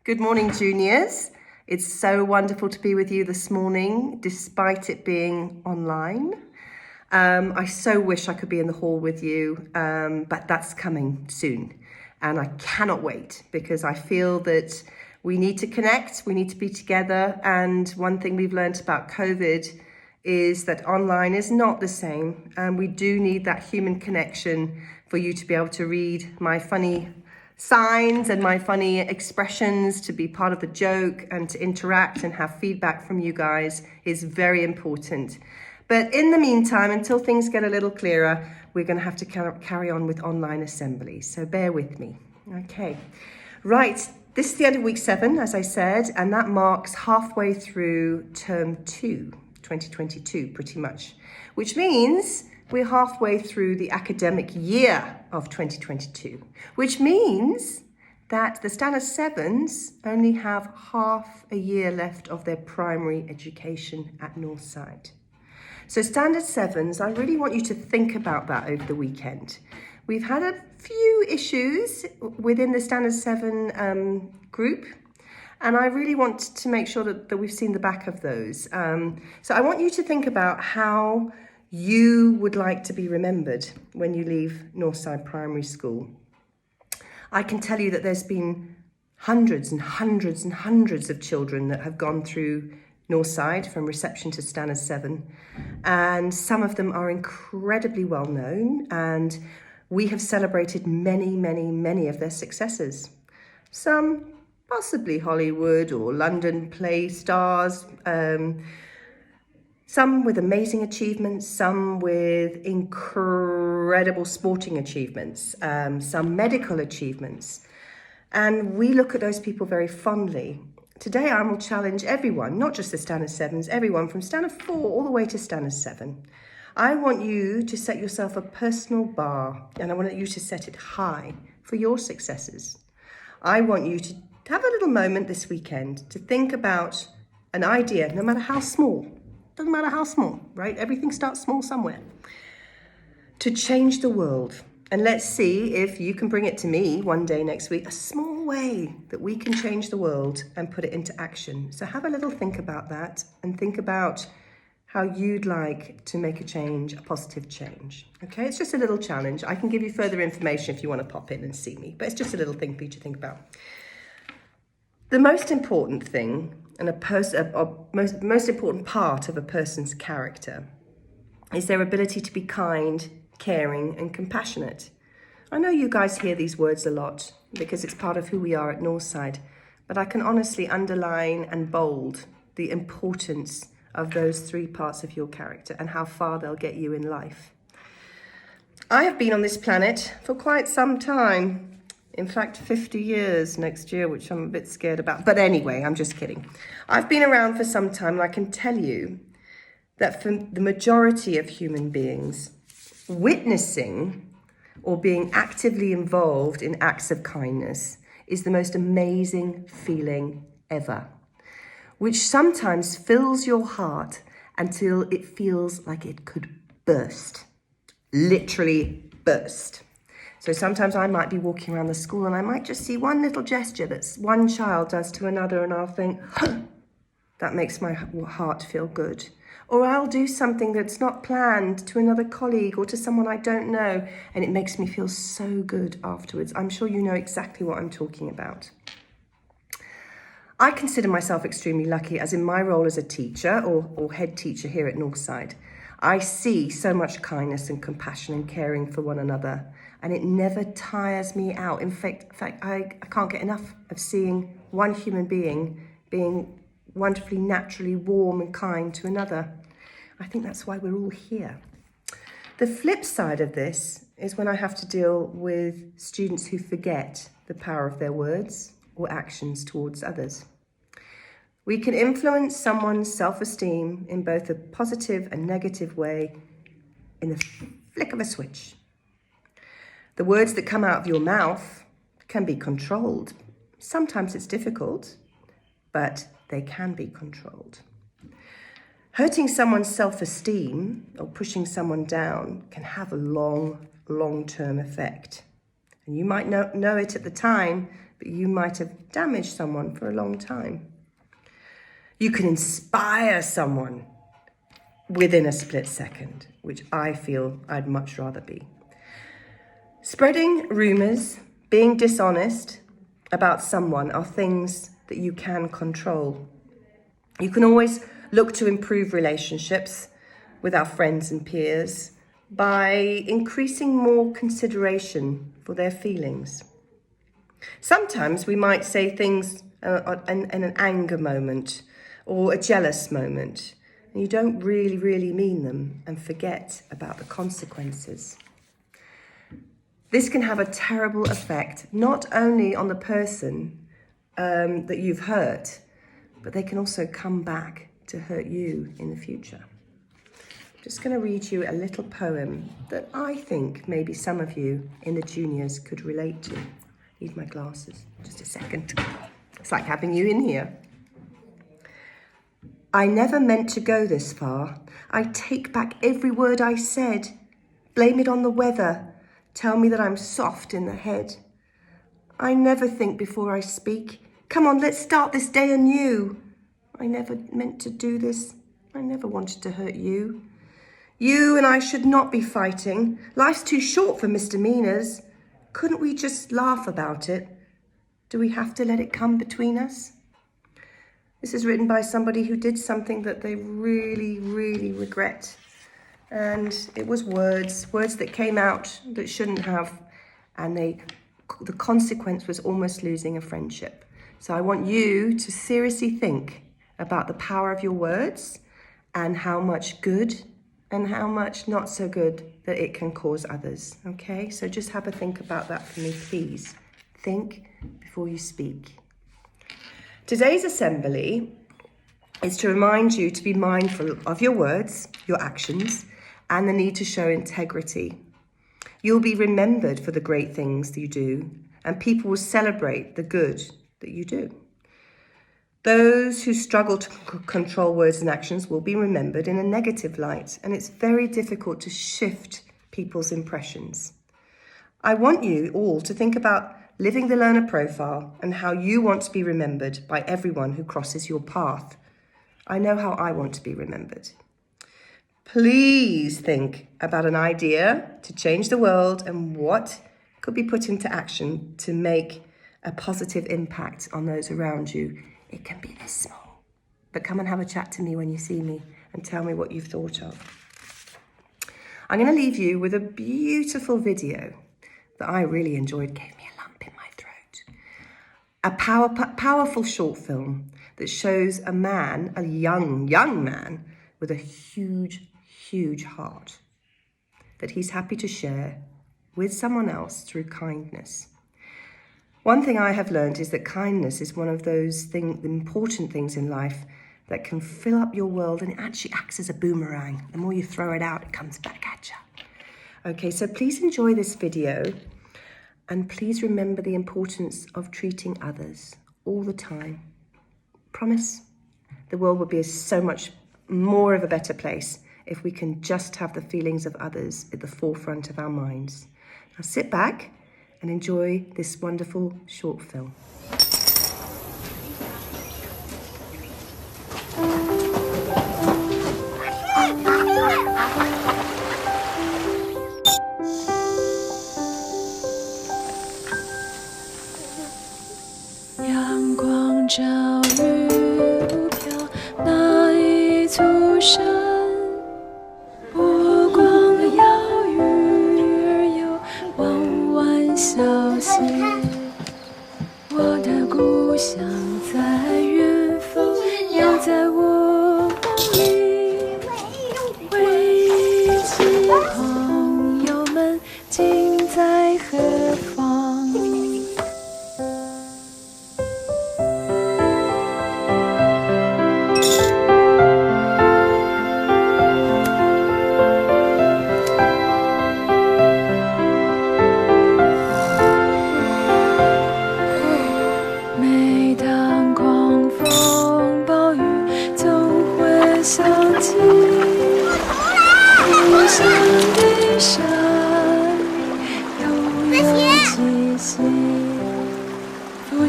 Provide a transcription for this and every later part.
Good morning, juniors. It's so wonderful to be with you this morning, despite it being online. I so wish I could be in the hall with you, but that's coming soon. And I cannot wait because I feel that we need to connect, we need to be together. And one thing we've learned about COVID is that online is not the same. And we do need that human connection for you to be able to read my funny signs and my funny expressions, to be part of the joke and to interact and have feedback from you guys is very important. But in the meantime, until things get a little clearer, we're going to have to carry on with online assemblies. So bear with me. Okay. Right. This is the end of week 7, as I said, and that marks halfway through term 2, 2022, pretty much, which means we're halfway through the academic year of 2022, which means that the Standard 7s only have half a year left of their primary education at Northside. So Standard 7s, I really want you to think about that over the weekend. We've had a few issues within the Standard 7 group, and I really want to make sure that we've seen the back of those. So I want you to think about how you would like to be remembered when you leave Northside Primary School. I can tell you that there's been hundreds and hundreds and hundreds of children that have gone through Northside from reception to Standard 7, and some of them are incredibly well known, and we have celebrated many, many, many of their successes. Some possibly Hollywood or London play stars, some with amazing achievements, some with incredible sporting achievements, some medical achievements. And we look at those people very fondly. Today I will challenge everyone, not just the Standard 7s, everyone from Standard 4 all the way to Standard 7. I want you to set yourself a personal bar, and I want you to set it high for your successes. I want you to have a little moment this weekend to think about an idea, no matter how small. Doesn't matter how small, right? Everything starts small somewhere. To change the world. And let's see if you can bring it to me one day next week, a small way that we can change the world and put it into action. So have a little think about that and think about how you'd like to make a change, a positive change. Okay, it's just a little challenge. I can give you further information if you want to pop in and see me, but it's just a little thing for you to think about. The most important thing and most important part of a person's character is their ability to be kind, caring, and compassionate. I know you guys hear these words a lot because it's part of who we are at Northside, but I can honestly underline and bold the importance of those 3 parts of your character and how far they'll get you in life. I have been on this planet for quite some time. In fact, 50 years next year, which I'm a bit scared about. But anyway, I'm just kidding. I've been around for some time, and I can tell you that for the majority of human beings, witnessing or being actively involved in acts of kindness is the most amazing feeling ever, which sometimes fills your heart until it feels like it could burst, literally burst. So sometimes I might be walking around the school and I might just see one little gesture that one child does to another, and I'll think, that makes my heart feel good. Or I'll do something that's not planned to another colleague or to someone I don't know, and it makes me feel so good afterwards. I'm sure you know exactly what I'm talking about. I consider myself extremely lucky, as in my role as a teacher or head teacher here at Northside. I see so much kindness and compassion and caring for one another, and it never tires me out. In fact, I can't get enough of seeing one human being being wonderfully, naturally warm and kind to another. I think that's why we're all here. The flip side of this is when I have to deal with students who forget the power of their words or actions towards others. We can influence someone's self-esteem in both a positive and negative way in the flick of a switch. The words that come out of your mouth can be controlled. Sometimes it's difficult, but they can be controlled. Hurting someone's self-esteem or pushing someone down can have a long-term effect. And you might not know it at the time, but you might have damaged someone for a long time. You can inspire someone within a split second, which I feel I'd much rather be. Spreading rumours, being dishonest about someone are things that you can control. You can always look to improve relationships with our friends and peers by increasing more consideration for their feelings. Sometimes we might say things in an anger moment or a jealous moment, and you don't really mean them and forget about the consequences. This can have a terrible effect, not only on the person that you've hurt, but they can also come back to hurt you in the future. I'm just going to read you a little poem that I think maybe some of you in the juniors could relate to. Need my glasses, just a second. It's like having you in here. I never meant to go this far. I take back every word I said. Blame it on the weather. Tell me that I'm soft in the head. I never think before I speak. Come on, let's start this day anew. I never meant to do this. I never wanted to hurt you. You and I should not be fighting. Life's too short for misdemeanors. Couldn't we just laugh about it? Do we have to let it come between us? This is written by somebody who did something that they really regret. And it was words that came out that shouldn't have. And the consequence was almost losing a friendship. So I want you to seriously think about the power of your words and how much good and how much not so good that it can cause others, okay? So just have a think about that for me, please. Think before you speak. Today's assembly is to remind you to be mindful of your words, your actions, and the need to show integrity. You'll be remembered for the great things that you do, and people will celebrate the good that you do. Those who struggle to control words and actions will be remembered in a negative light, and it's very difficult to shift people's impressions. I want you all to think about living the learner profile and how you want to be remembered by everyone who crosses your path. I know how I want to be remembered. Please think about an idea to change the world and what could be put into action to make a positive impact on those around you. It can be this small, but come and have a chat to me when you see me and tell me what you've thought of. I'm going to leave you with a beautiful video that I really enjoyed, gave me a lump in my throat. A powerful short film that shows a man, a young man, with a huge heart that he's happy to share with someone else through kindness. One thing I have learned is that kindness is one of those important things in life that can fill up your world, and it actually acts as a boomerang. The more you throw it out, it comes back at you. Okay, so please enjoy this video, and please remember the importance of treating others all the time. Promise? The world will be so much more of a better place if we can just have the feelings of others at the forefront of our minds. Now sit back and enjoy this wonderful short film.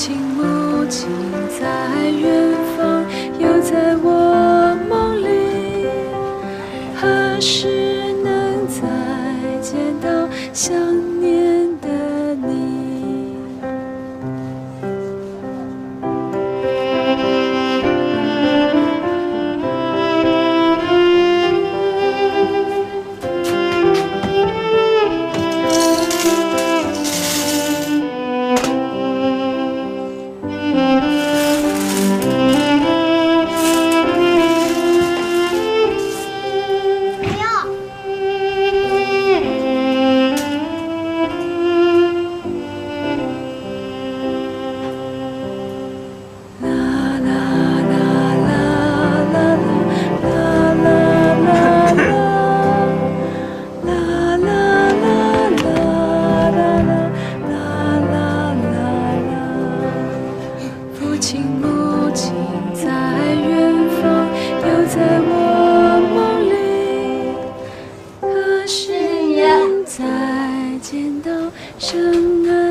亲母亲在远方，又在我梦里，何时能再见到想念的你？父亲母亲在远方，又在我梦里，何时能再见到深爱？